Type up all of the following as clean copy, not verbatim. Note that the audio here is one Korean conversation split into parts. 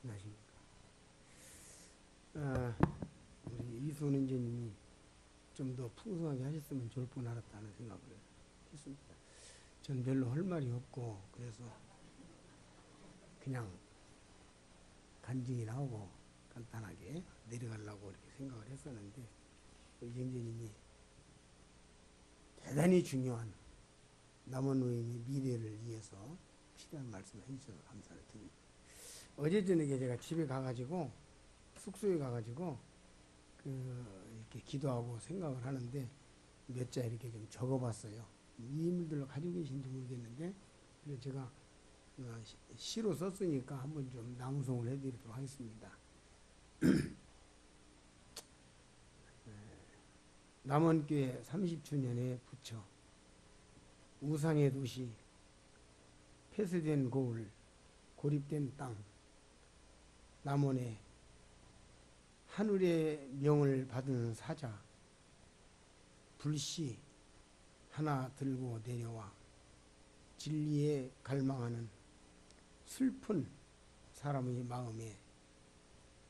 안녕하십니까. 우리 이순은 이제님이 좀 더 풍성하게 하셨으면 좋을 뻔 알았다는 생각을 했습니다. 전 별로 할 말이 없고 그래서 그냥 간증이 나오고 간단하게 내려가려고 이렇게 생각을 했었는데 우리 영재님이 대단히 중요한 남원 노인의 미래를 위해서 필요한 말씀을 해주셔서 감사를 드립니다. 어제 저녁에 제가 집에 가가지고 숙소에 가가지고 이렇게 기도하고 생각을 하는데 몇 자 이렇게 좀 적어봤어요. 이 인물들로 가지고 계신지 모르겠는데 그래서 제가 시로 썼으니까 한번 좀 낭송을 해드리도록 하겠습니다. 남원교회 30주년의 부처, 우상의 도시, 폐쇄된 고을, 고립된 땅, 남원의 하늘의 명을 받은 사자, 불씨 하나 들고 내려와 진리에 갈망하는 슬픈 사람의 마음에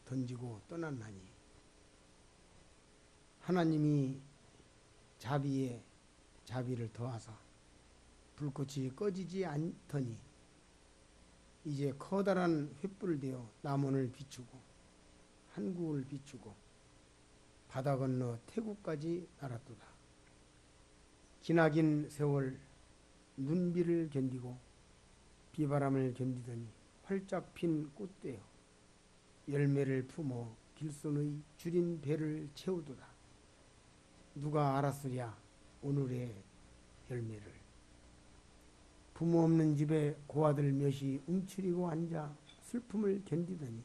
던지고 떠났나니 하나님이 자비에 자비를 더하사 불꽃이 꺼지지 않더니 이제 커다란 횃불 되어 남원을 비추고 한국을 비추고 바다 건너 태국까지 날았도다. 기나긴 세월 눈비를 견디고 비바람을 견디더니 활짝 핀 꽃되어 열매를 품어 길손의 줄인 배를 채우도다. 누가 알았으랴 오늘의 열매를. 부모 없는 집에 고아들 몇이 움츠리고 앉아 슬픔을 견디더니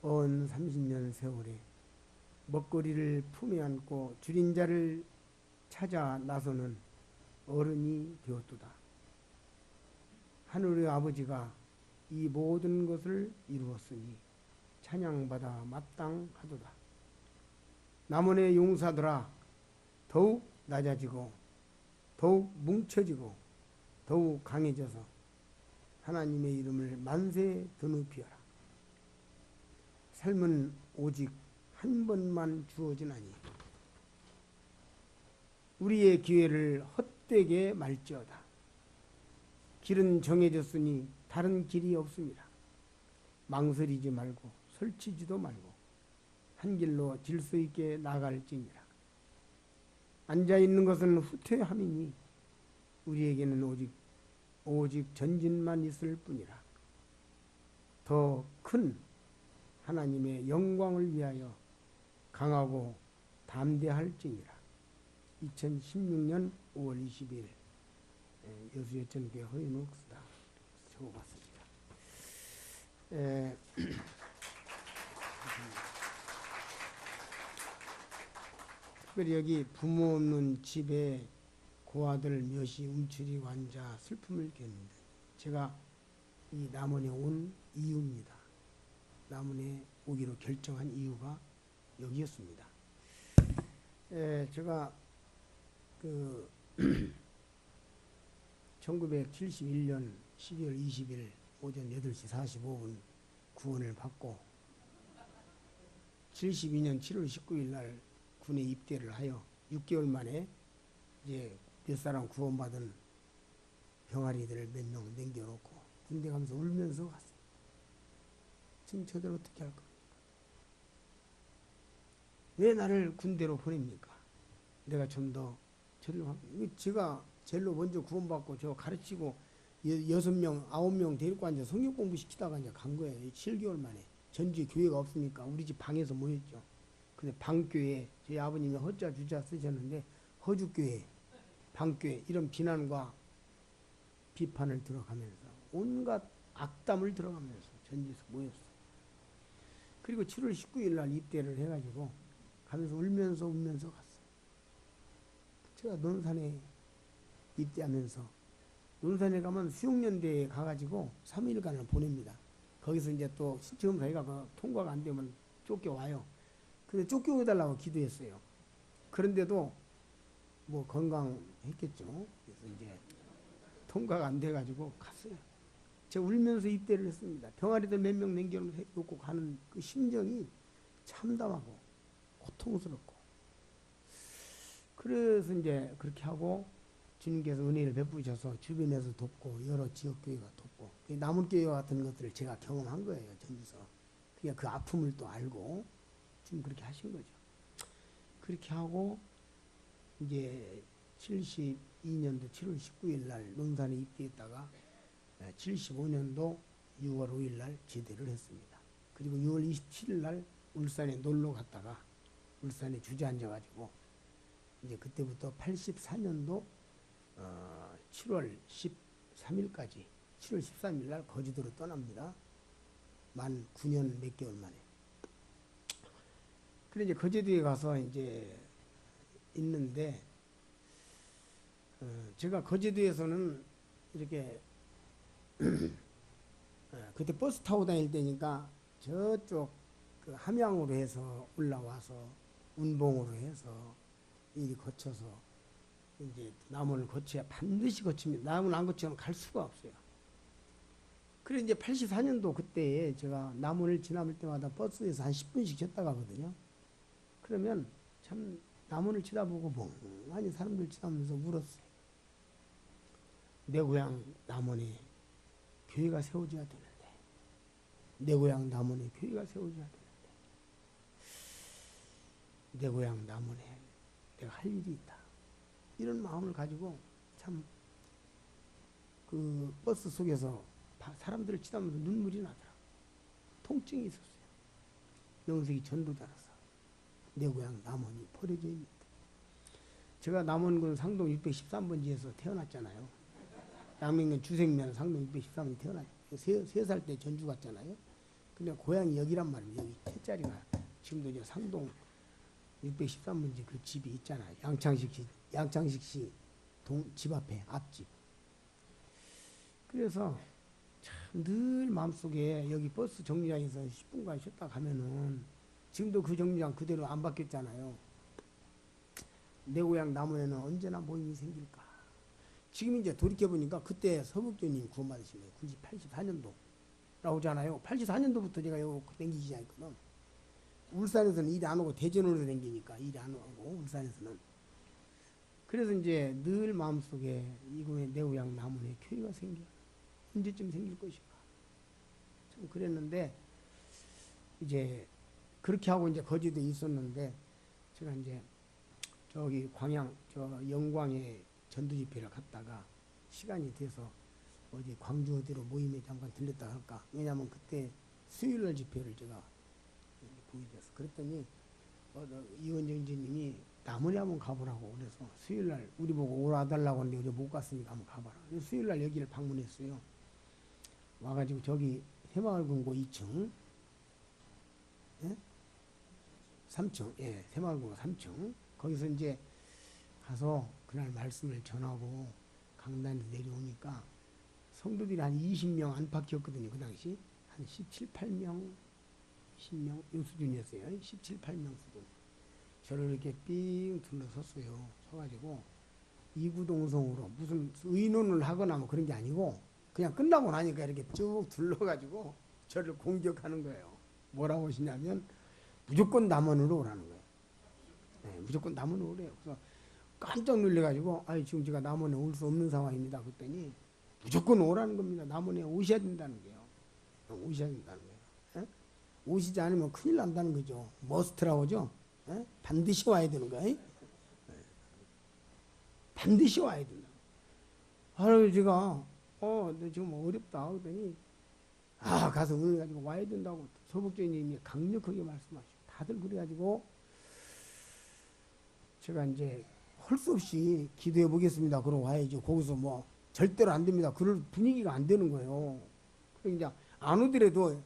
언 30년 세월에 먹거리를 품에 안고 줄인 자를 찾아 나서는 어른이 되었도다. 하늘의 아버지가 이 모든 것을 이루었으니 찬양받아 마땅하도다. 남원의 용사들아 더욱 낮아지고 더욱 뭉쳐지고 더욱 강해져서 하나님의 이름을 만세 드높이어라. 삶은 오직 한 번만 주어지나니 우리의 기회를 헛되게 말지어다. 길은 정해졌으니 다른 길이 없습니다. 망설이지 말고 설치지도 말고 한 길로 질서 있게 나갈지니라. 앉아있는 것은 후퇴함이니 우리에게는 오직 전진만 있을 뿐이라. 더 큰 하나님의 영광을 위하여 강하고 담대할지니라. 2016년 5월 20일 여수여천교회 허인옥수다 적어봤습니다. 특별히 여기 부모 없는 집에 고아들 몇이 움츠리고 앉아 슬픔을 겪는다. 제가 이 남원에 온 이유입니다. 남원에 오기로 결정한 이유가 여기였습니다. 제가 1971년 12월 20일 오전 8시 45분 구원을 받고 72년 7월 19일 날 군에 입대를 하여 6개월 만에 이제 몇 사람 구원받은 병아리들을 몇 명 남겨놓고 군대 가면서 울면서 갔어요. 지금 저들 어떻게 할 겁니까? 왜 나를 군대로 보냅니까? 내가 좀 더 제가 제일로 먼저 구원받고 저 가르치고 6명, 9명 데리고 앉아 성경 공부 시키다가 이제 간 거예요. 7개월 만에. 전주에 교회가 없으니까 우리 집 방에서 모였죠. 근데 방교회, 저희 아버님이 허자 주자 쓰셨는데 허주교회, 방교회 이런 비난과 비판을 들어가면서 온갖 악담을 들어가면서 전주에서 모였어요. 그리고 7월 19일 날 입대를 해가지고 가면서 울면서 갔어요. 제가 논산에 입대하면서 논산에 가면 수용연대에 가가지고 3일간을 보냅니다. 거기서 이제 또 시험사회가 통과가 안 되면 쫓겨와요. 근데 쫓겨오달라고 기도했어요. 그런데도 뭐 건강했겠죠. 그래서 이제 통과가 안 돼가지고 갔어요. 제가 울면서 입대를 했습니다. 병아리들 몇 명 남겨놓고 가는 그 심정이 참담하고 고통스럽고, 그래서 이제 그렇게 하고 주님께서 은혜를 베푸셔서 주변에서 돕고 여러 지역교회가 돕고 남원교회와 같은 것들을 제가 경험한 거예요. 전에서. 그러니까 그 아픔을 또 알고 지금 그렇게 하신 거죠. 그렇게 하고 이제 72년도 7월 19일 날 논산에 입대했다가 75년도 6월 5일 날 제대를 했습니다. 그리고 6월 27일 날 울산에 놀러 갔다가 울산에 주저앉아가지고 이제 그때부터 84년도 7월 13일까지 7월 13일 날 거제도로 떠납니다. 만 9년 몇 개월 만에. 그래 이제 거제도에 가서 이제 있는데 제가 거제도에서는 이렇게 그때 버스 타고 다닐 때니까 저쪽 그 함양으로 해서 올라와서 운봉으로 해서 이 거쳐서 이제 남원을 거쳐야 반드시 거칩니다. 남원 안 거치면 갈 수가 없어요. 그래 이제 84년도 그때에 제가 남원을 지나올 때마다 버스에서 한 10분씩 쉬었다 가거든요. 그러면 참 남원을 쳐다보고 멍하니 사람들 쳐다보면서 울었어요. 내 고향 남원에 교회가 세워져야 되는데, 내 고향 남원에 교회가 세워져야 되는데, 내 고향 남원에 내가 할 일이 있다. 이런 마음을 가지고 참 그 버스 속에서 사람들을 치다보면서 눈물이 나더라. 통증이 있었어요. 명색이 전도자라서 내 고향 남원이 버려져 있는데. 제가 남원군 상동 613번지에서 태어났잖아요. 양명면 주생면 상동 613번지 태어났어요. 3살 때 전주 갔잖아요. 근데 고향이 여기란 말이에요. 여기 태자리가 지금도 이제 상동 613번지 그 집이 있잖아요. 양창식 씨 집 앞에 앞집. 그래서 참 늘 마음속에 여기 버스 정류장에서 10분간 쉬었다 가면은 지금도 그 정류장 그대로 안 바뀌었잖아요. 내 고향 남원에는 언제나 모임이 생길까. 지금 이제 돌이켜보니까 그때 서북교님 구원받으신 거예요. 84년도 나오잖아요. 84년도부터 제가 여기 댕기기 시작했거든. 울산에서는 일이 안 오고 대전으로 댕기니까 일이 안 오고 울산에서는. 그래서 이제 늘 마음속에 이곳에 내 고향 남원에 교회가 생겨. 언제쯤 생길 것인가. 참 그랬는데 이제 그렇게 하고 이제 거제도에 있었는데 제가 이제 저기 광양 저 영광에 전도 집회를 갔다가 시간이 돼서 어제 광주 어디로 모임에 잠깐 들렸다 할까. 왜냐하면 그때 수요일날 집회를 제가 보게 됐어. 그랬더니 이원정 인재님이 남원에 한번 가보라고 그래서 수요일날 우리 보고 오라달라고 하는데 어제 못 갔으니까 한번 가봐라. 수요일날 여기를 방문했어요. 와가지고 저기 새마을금고 2층, 예? 3층, 예, 새마을금고 3층. 거기서 이제 가서 그날 말씀을 전하고 강단에서 내려오니까 성도들이 한 20명 안팎이었거든요. 그 당시 한 17, 8명, 20명 이 수준이었어요. 17, 8명 수준. 저를 이렇게 삥 둘러섰어요. 서가지고 이구동성으로 무슨 의논을 하거나 뭐 그런 게 아니고 그냥 끝나고 나니까 이렇게 쭉 둘러가지고 저를 공격하는 거예요. 뭐라고 하시냐면 무조건 남원으로 오라는 거예요. 네, 무조건 남원으로 오래요. 그래서 깜짝 놀래가지고 아니 지금 제가 남원에 올 수 없는 상황입니다. 그랬더니 무조건 오라는 겁니다. 남원에 오셔야 된다는 거예요. 오셔야 된다는 거예요. 에? 오시지 않으면 큰일 난다는 거죠. 머스트라고 하죠. 에? 반드시 와야 되는 거예요. 반드시 와야 된다. 아유 제가 너 지금 어렵다 그랬더니 가서 은혜 가지고 와야 된다고 서북교님이 강력하게 말씀하시고 다들 그래가지고 제가 이제 할 수 없이 기도해 보겠습니다. 그러고 와야죠. 거기서 뭐 절대로 안 됩니다. 그럴 분위기가 안 되는 거예요. 그러니까 안 오더라도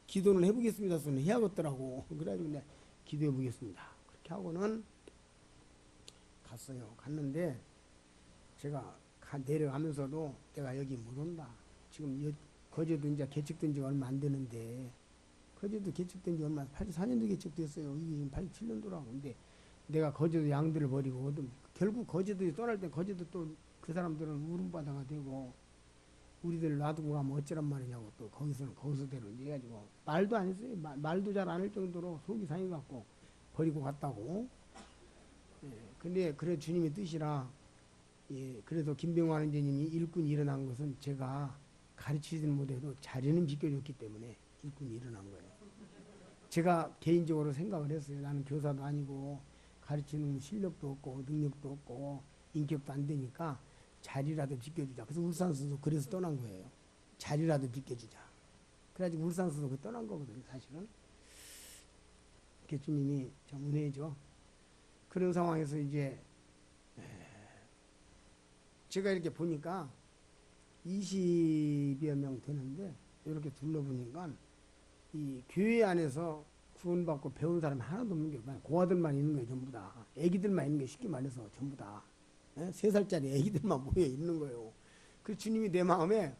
기도는 해보겠습니다. 소는 해야겠더라고. 그래가지고 이제 기도해 보겠습니다. 그렇게 하고는 갔어요. 갔는데 제가 내려가면서도 내가 여기 못 온다. 지금 거제도 이제 개척된 지 얼마 안 되는데 거제도 개척된 지 얼마 84년도 개척됐어요. 이게 지금 87년도라고. 근데 내가 거제도 양들을 버리고 결국 거제도에 떠날 때 거제도 또 그 사람들은 울음바다가 되고 우리들 놔두고 가면 어쩌란 말이냐고 또 거기서는 거기서대로 이제 해가지고 말도 안 했어요. 말도 잘 안 할 정도로 속이 상해갖고 버리고 갔다고. 예, 근데 그래 주님의 뜻이라. 예, 그래서 김병환 원장님이 일꾼이 일어난 것은 제가 가르치지는 못해도 자리는 비켜줬기 때문에 일꾼이 일어난 거예요. 제가 개인적으로 생각을 했어요. 나는 교사도 아니고 가르치는 실력도 없고 능력도 없고 인격도 안 되니까 자리라도 비켜주자. 그래서 울산서도 그래서 떠난 거예요. 자리라도 비켜주자. 그래가지고 울산서도 그 떠난 거거든요. 사실은. 교주님이 참 은혜죠. 그런 상황에서 이제 제가 이렇게 보니까 20여 명 되는데 이렇게 둘러보니까 이 교회 안에서 구원받고 배운 사람이 하나도 없는 게 고아들만 있는 거예요. 전부 다. 애기들만 있는 게 쉽게 말해서 전부 다. 3살짜리 애기들만 모여 있는 거예요. 그 주님이 내 마음에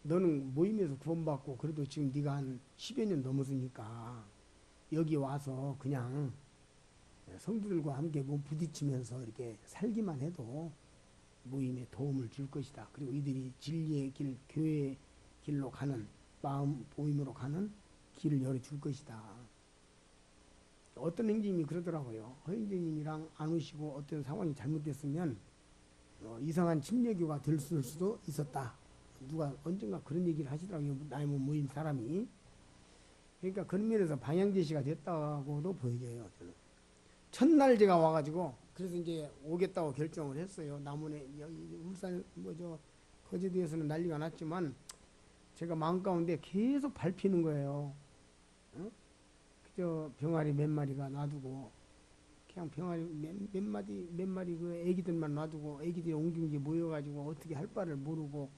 너는 모임에서 구원받고 그래도 지금 네가 한 10여 년 넘었으니까 여기 와서 그냥 성도들과 함께 몸 부딪히면서 이렇게 살기만 해도 모임에 도움을 줄 것이다. 그리고 이들이 진리의 길, 교회의 길로 가는 마음 모임으로 가는 길을 열어줄 것이다. 어떤 행진님이 그러더라고요. 허행진님이랑 안 오시고 어떤 상황이 잘못됐으면 이상한 침례교가 될 수도 있었다. 누가 언젠가 그런 얘기를 하시더라고요. 나의 모임 사람이. 그러니까 그런 면에서 방향제시가 됐다고도 보여져요. 저는. 첫날 제가 와가지고 그래서 이제 오겠다고 결정을 했어요. 남원에 여기 울산 뭐저 거제도에서는 난리가 났지만 제가 마음 가운데 계속 밟히는 거예요. 어? 그저 병아리 몇 마리가 놔두고 그냥 병아리 몇 마리 그 애기들만 놔두고 애기들이 옹경지 모여가지고 어떻게 할 바를 모르고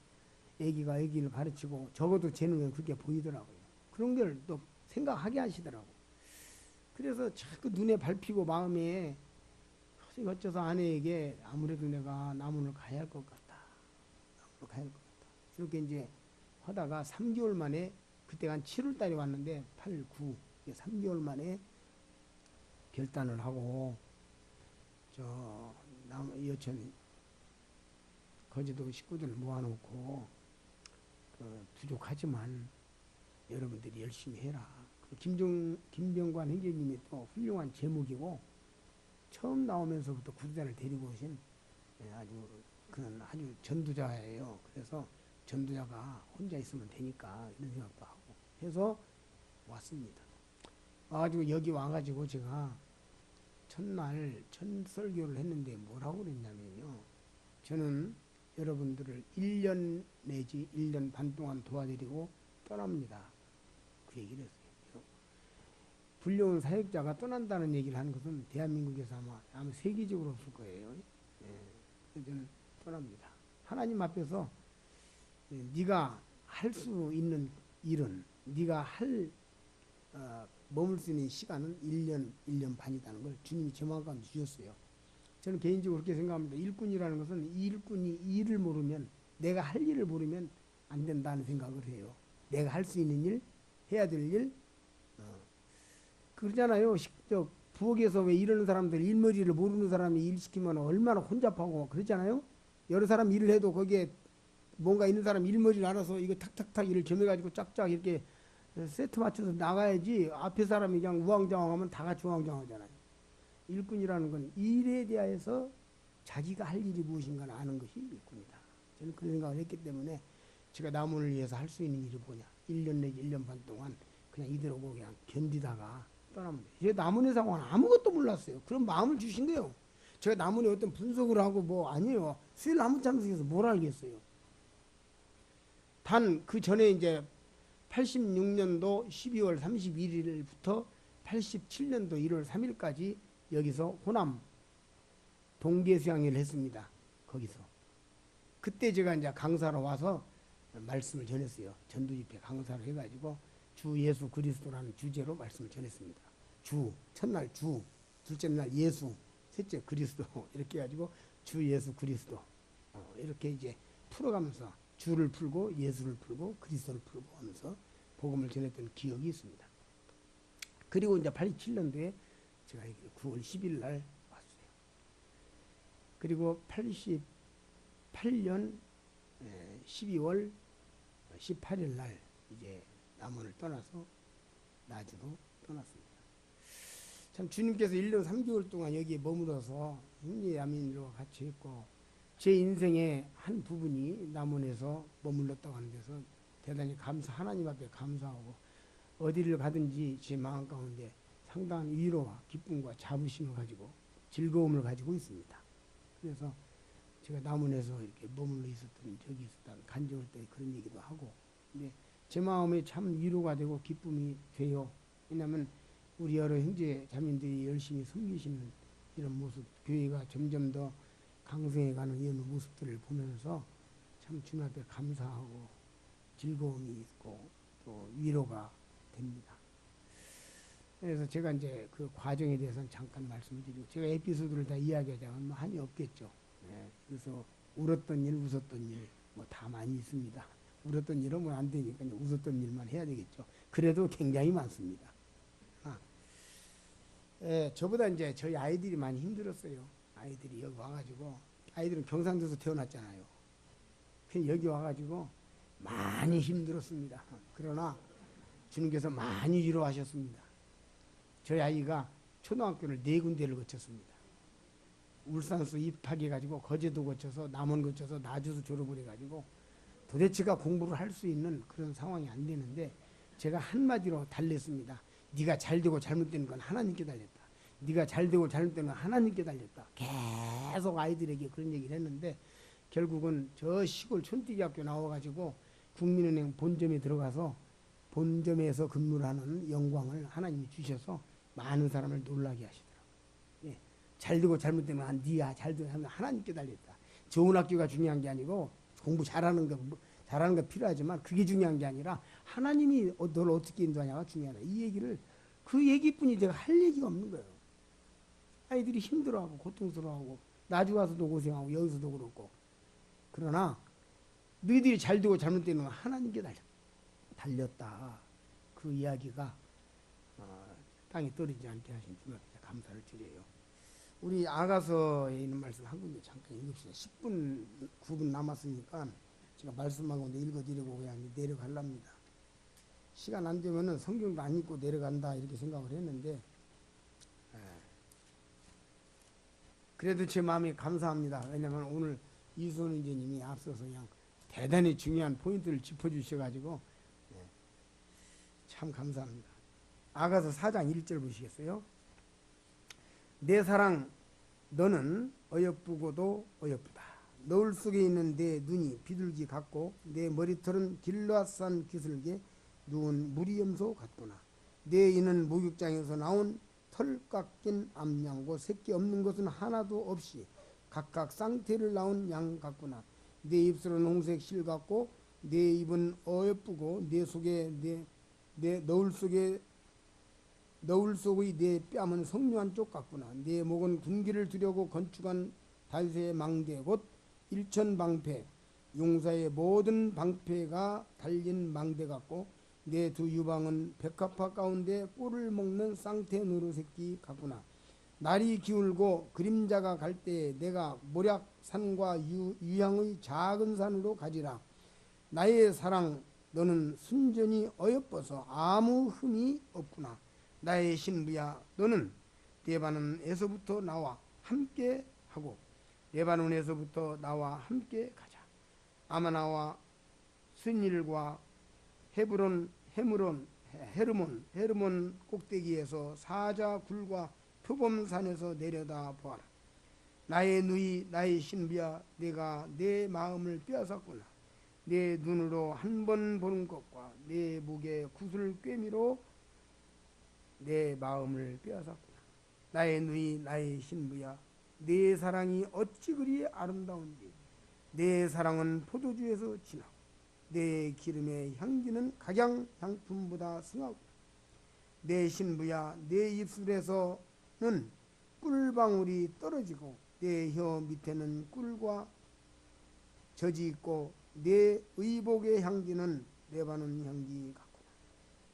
애기가 애기를 가르치고 적어도 제 눈에 그렇게 보이더라고요. 그런 걸 또 생각하게 하시더라고. 그래서 자꾸 눈에 밟히고 마음에 어째서 아내에게 아무래도 내가 남원을 가야 할 것 같다. 남원을 가야 할 것 같다. 이렇게 이제 하다가 3개월 만에 그때가 한 7월 달에 왔는데 8, 9 3개월 만에 결단을 하고 저 여천 거제도 식구들 모아놓고 부족하지만 여러분들이 열심히 해라. 김병관 행제님이 또 훌륭한 제목이고 처음 나오면서부터 구두자를 데리고 오신 그는 아주 전도자예요. 그래서 전도자가 혼자 있으면 되니까 이런 생각도 하고 해서 왔습니다. 와가지고 여기 와가지고 제가 첫날 첫 설교를 했는데 뭐라고 그랬냐면요. 저는 여러분들을 1년 내지 1년 반 동안 도와드리고 떠납니다. 그 얘기를 했어요. 불려온 사역자가 떠난다는 얘기를 하는 것은 대한민국에서 아마 세계적으로 없을 거예요. 그래서 저는 떠납니다. 하나님 앞에서 네가 할 수 있는 일은 네가 머물 수 있는 시간은 1년 반이라는 걸 주님이 제 마음 가운데 주셨어요. 저는 개인적으로 그렇게 생각합니다. 일꾼이라는 것은 일꾼이 일을 모르면 내가 할 일을 모르면 안 된다는 생각을 해요. 내가 할 수 있는 일, 해야 될 일. 그러잖아요. 부엌에서 왜 이러는 사람들 일머리를 모르는 사람이 일 시키면 얼마나 혼잡하고 그러잖아요. 여러 사람 일을 해도 거기에 뭔가 있는 사람 일머리를 알아서 이거 탁탁탁 일을 점해가지고 쫙쫙 이렇게 세트 맞춰서 나가야지 앞에 사람이 그냥 우왕좌왕하면 다 같이 우왕좌왕하잖아요. 일꾼이라는 건 일에 대해서 자기가 할 일이 무엇인가 아는 것이 일꾼이다. 저는 그런 생각을 했기 때문에 제가 남원을 위해서 할 수 있는 일이 뭐냐. 1년 내지 1년 반 동안 그냥 이대로 그냥 견디다가 떠나면 돼요. 제가 남원의 상황은 아무것도 몰랐어요. 그런 마음을 주신 거예요. 제가 남원에 어떤 분석을 하고 뭐 아니에요. 수일 나무 참석해서 뭘 알겠어요. 단 그 전에 이제 86년도 12월 31일부터 87년도 1월 3일까지 여기서 호남 동계수양회를 했습니다. 거기서. 그때 제가 이제 강사로 와서 말씀을 전했어요. 전도집회 강사로 해가지고 주 예수 그리스도라는 주제로 말씀을 전했습니다. 첫날 주, 둘째 날 예수, 셋째 그리스도 이렇게 해가지고 주 예수 그리스도 이렇게 이제 풀어가면서 주를 풀고 예수를 풀고 그리스도를 풀고 하면서 복음을 전했던 기억이 있습니다. 그리고 이제 87년도에 제가 9월 10일 날 왔어요. 그리고 88년 12월 18일 날 이제 남원을 떠나서 나주로 떠났습니다. 참 주님께서 1년 3개월 동안 여기에 머물러서 형제야민으로 같이 있고 제 인생의 한 부분이 남원에서 머물렀다고 하는 데서 대단히 하나님 앞에 감사하고 어디를 가든지 제 마음 가운데 상당한 위로와 기쁨과 자부심을 가지고 즐거움을 가지고 있습니다. 그래서 제가 남원에서 이렇게 머물러 있었던 적이 있었다는 간증할 때 그런 얘기도 하고, 근데 제 마음에 참 위로가 되고 기쁨이 돼요. 왜냐하면 우리 여러 형제 자매들이 열심히 섬기시는 이런 모습, 교회가 점점 더 강성해가는 이런 모습들을 보면서 참 주님 앞에 감사하고 즐거움이 있고 또 위로가 됩니다. 그래서 제가 이제 그 과정에 대해서는 잠깐 말씀드리고, 제가 에피소드를 다 이야기하자면 한이 없겠죠. 네, 그래서 울었던 일, 웃었던 일, 뭐 다 많이 있습니다. 울었던 일은 뭐 안 되니까 웃었던 일만 해야 되겠죠. 그래도 굉장히 많습니다. 저보다 이제 저희 아이들이 많이 힘들었어요. 아이들이 여기 와가지고, 아이들은 경상도에서 태어났잖아요. 여기 와가지고 많이 힘들었습니다. 그러나 주님께서 많이 위로하셨습니다. 저희 아이가 초등학교를 4군데를 거쳤습니다. 울산서 입학해가지고 거제도 거쳐서 남원 거쳐서 나주도 졸업을 해가지고 도대체가 공부를 할 수 있는 그런 상황이 안 되는데, 제가 한마디로 달랬습니다. 네가 잘되고 잘못되는 건 하나님께 달렸다. 네가 잘되고 잘못되는 건 하나님께 달렸다. 계속 아이들에게 그런 얘기를 했는데, 결국은 저 시골 촌뜨기 학교 나와가지고 국민은행 본점에 들어가서 본점에서 근무를 하는 영광을 하나님이 주셔서 많은 사람을 놀라게 하시더라고요. 예. 잘되고 잘못되는 건 네야, 잘되고 잘못되는 건 하나님께 달렸다. 좋은 학교가 중요한 게 아니고 공부 잘하는 거 필요하지만 그게 중요한 게 아니라 하나님이 너를 어떻게 인도하냐가 중요하다. 이 얘기를, 그 얘기뿐이 제가 할 얘기가 없는 거예요. 아이들이 힘들어하고 고통스러워하고 나주 가서도 고생하고 여기서도 그렇고, 그러나 너희들이 잘되고 잘못되는 건 하나님께 달렸다. 그 이야기가 땅에 떨어지지 않게 하신 주님께 감사를 드려요. 우리 아가서에 있는 말씀 한 군데 잠깐 읽읍시다. 10분 9분 남았으니까 제가 말씀한 건데 읽어드리고 그냥 내려가랍니다. 시간 안 되면은 성경도 안 읽고 내려간다 이렇게 생각을 했는데, 그래도 제 마음이 감사합니다. 왜냐하면 오늘 이수원 이제님이 앞서서 그냥 대단히 중요한 포인트를 짚어주셔가지고 참 감사합니다. 아가서 4장 1절 보시겠어요? 내 사랑 너는 어여쁘고도 어여쁘다. 너울 속에 있는 내 눈이 비둘기 같고 내 머리털은 길라산 기슭에 누운 무리염소 같구나. 내 이는 목욕장에서 나온 털 깎인 암양고 새끼 없는 것은 하나도 없이 각각 쌍태를 낳은 양 같구나. 내 입술은 홍색 실 같고 내 입은 어여쁘고 내 속에 내 너울 속의 내 뺨은 성류한 쪽 같구나. 내 목은 군기를 두려고 건축한 다윗의 망대 곧 일천방패 용사의 모든 방패가 달린 망대 같고 내 두 유방은 백합화 가운데 꿀을 먹는 쌍태 노루 새끼 같구나. 날이 기울고 그림자가 갈 때에 내가 모략산과 유향의 작은 산으로 가지라. 나의 사랑 너는 순전히 어여뻐서 아무 흠이 없구나. 나의 신부야 너는 레바논에서부터 나와 함께 하고 레바논에서부터 나와 함께 가자. 아마나와 스닐과 헤르몬 꼭대기에서 사자 굴과 표범산에서 내려다 보아라. 나의 누이 나의 신부야 내가 내 마음을 빼앗았구나. 내 눈으로 한 번 보는 것과 내 목에 구슬 꿰미로 내 마음을 빼앗았구나. 나의 누이 나의 신부야 내 사랑이 어찌 그리 아름다운지. 내 사랑은 포도주에서 진하고 내 기름의 향기는 각양 향품보다 승하고. 내 신부야 내 입술에서는 꿀방울이 떨어지고 내 혀 밑에는 꿀과 젖이 있고 내 의복의 향기는 레바논 향기 같구나.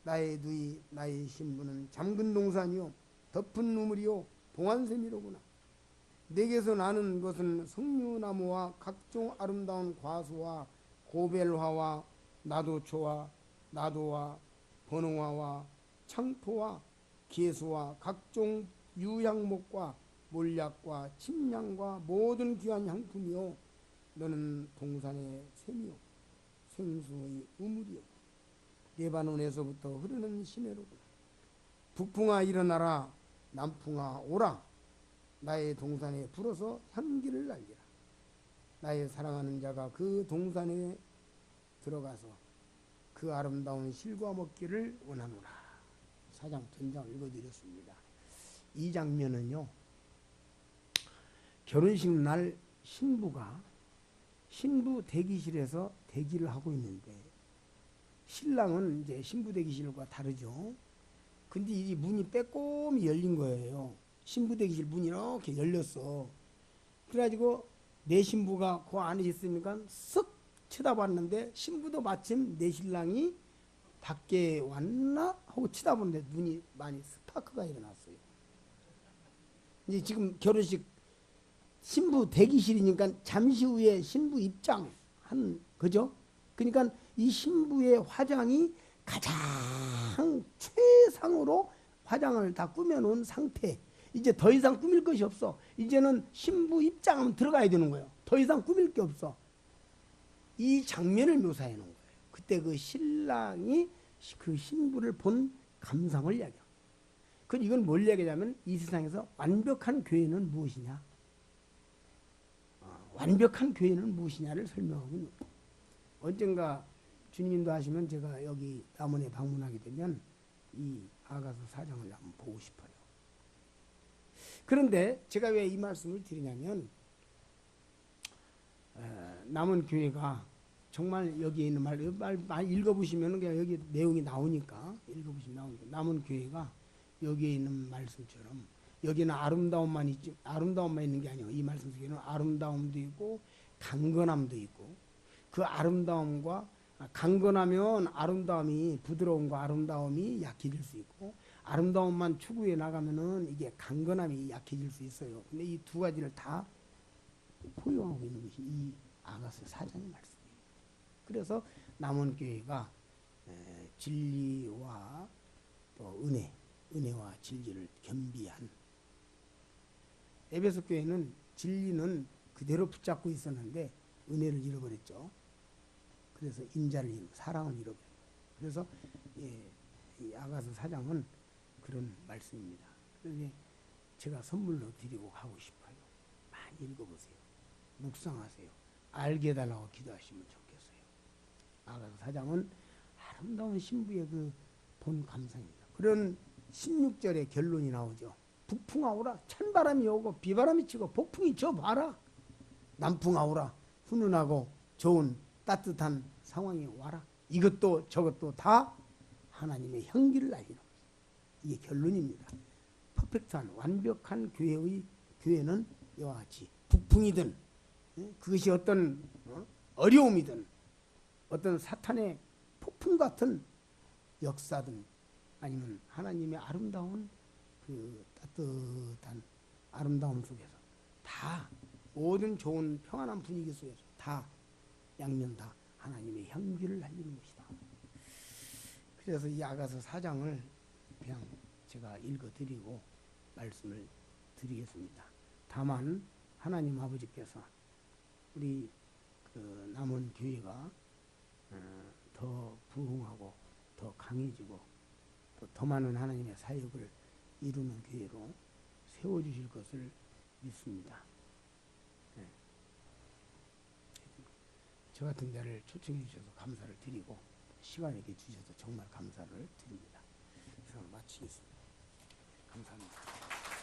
나의 누이 나의 신부는 잠근 동산이요 덮은 우물이요 봉안샘이로구나. 내게서 나는 것은 석류나무와 각종 아름다운 과수와 고벨화와 나도초와 나도와 번홍화와 창포와 개수와 각종 유향목과 몰약과 침향과 모든 귀한 향품이요 너는 동산의 샘이요 생수의 우물이요 레바논에서부터 흐르는 시내로구나. 북풍아 일어나라 남풍아 오라 나의 동산에 불어서 향기를 날리라. 나의 사랑하는 자가 그 동산에 들어가서 그 아름다운 실과 먹기를 원하노라. 사장 전장 읽어드렸습니다. 이 장면은요 결혼식 날 신부가 신부 대기실에서 대기를 하고 있는데 신랑은 이제 신부 대기실과 다르죠. 근데 이 문이 빼꼼히 열린 거예요. 신부 대기실 문이 이렇게 열렸어. 그래가지고 내 신부가 그 안에 있으니까 쓱 쳐다봤는데 신부도 마침 내 신랑이 밖에 왔나 하고 쳐다보는데 눈이 많이 스파크가 일어났어요. 이제 지금 결혼식 신부 대기실이니까 잠시 후에 신부 입장한 그죠? 그러니까 이 신부의 화장이 가장 최상으로 화장을 다 꾸며놓은 상태. 이제 더 이상 꾸밀 것이 없어. 이제는 신부 입장하면 들어가야 되는 거예요. 더 이상 꾸밀 게 없어. 이 장면을 묘사해 놓은 거예요. 그때 그 신랑이 그 신부를 본 감상을 이야기합니다. 그럼 이건 뭘 이야기하냐면 이 세상에서 완벽한 교회는 무엇이냐? 완벽한 교회는 무엇이냐를 설명하고 있는 거예요. 언젠가 주님도 하시면 제가 여기 남원에 방문하게 되면 이 아가서 4장을 한번 보고 싶어요. 그런데 제가 왜 이 말씀을 드리냐면 남원 교회가 정말 여기에 있는 말 읽어보시면 그냥 여기 내용이 나오니까 읽어보시면 나오니까 남원 교회가 여기에 있는 말씀처럼 여기는 아름다움만 있지 아름다움만 있는 게 아니에요. 이 말씀 속에는 아름다움도 있고 강건함도 있고 그 아름다움과 강건하면 아름다움이 부드러움과 아름다움이 약해질 수 있고 아름다움만 추구해 나가면은 이게 강건함이 약해질 수 있어요. 근데 이 두 가지를 다 포용하고 있는 것이 이 아가서 4장의 말씀이에요. 그래서 남원교회가 진리와 또 은혜와 진리를 겸비한 에베소 교회는 진리는 그대로 붙잡고 있었는데 은혜를 잃어버렸죠. 그래서 인자를 사랑을 잃어버려요. 그래서 이 아가서 4장은 그런 말씀입니다. 그래서 제가 선물로 드리고 가고 싶어요. 많이 읽어보세요. 묵상하세요. 알게 해달라고 기도하시면 좋겠어요. 아가서 4장은 아름다운 신부의 그 본 감상입니다. 그런 16절의 결론이 나오죠. 북풍아 오라. 찬바람이 오고 비바람이 치고 폭풍이 쳐봐라. 남풍아 오라. 훈훈하고 좋은 따뜻한 상황이 와라. 이것도 저것도 다 하나님의 향기를 날리는 거예요. 이게 결론입니다. 퍼펙트한 완벽한 교회는 이와 같이 북풍이든 그것이 어떤 어려움이든 어떤 사탄의 폭풍 같은 역사든 아니면 하나님의 아름다운 그 따뜻한 아름다움 속에서 다 모든 좋은 평안한 분위기 속에서 다 양면 다 하나님의 향기를 날리는 것이다. 그래서 이 아가서 4장을 그냥 제가 읽어드리고 말씀을 드리겠습니다. 다만 하나님 아버지께서 우리 그 남은 교회가 더 부흥하고 더 강해지고 또 더 많은 하나님의 사역을 이루는 교회로 세워주실 것을 믿습니다. 네. 저 같은 데를 초청해 주셔서 감사를 드리고 시간을 이렇게 주셔서 정말 감사를 드립니다. 그럼 마치겠습니다. 감사합니다.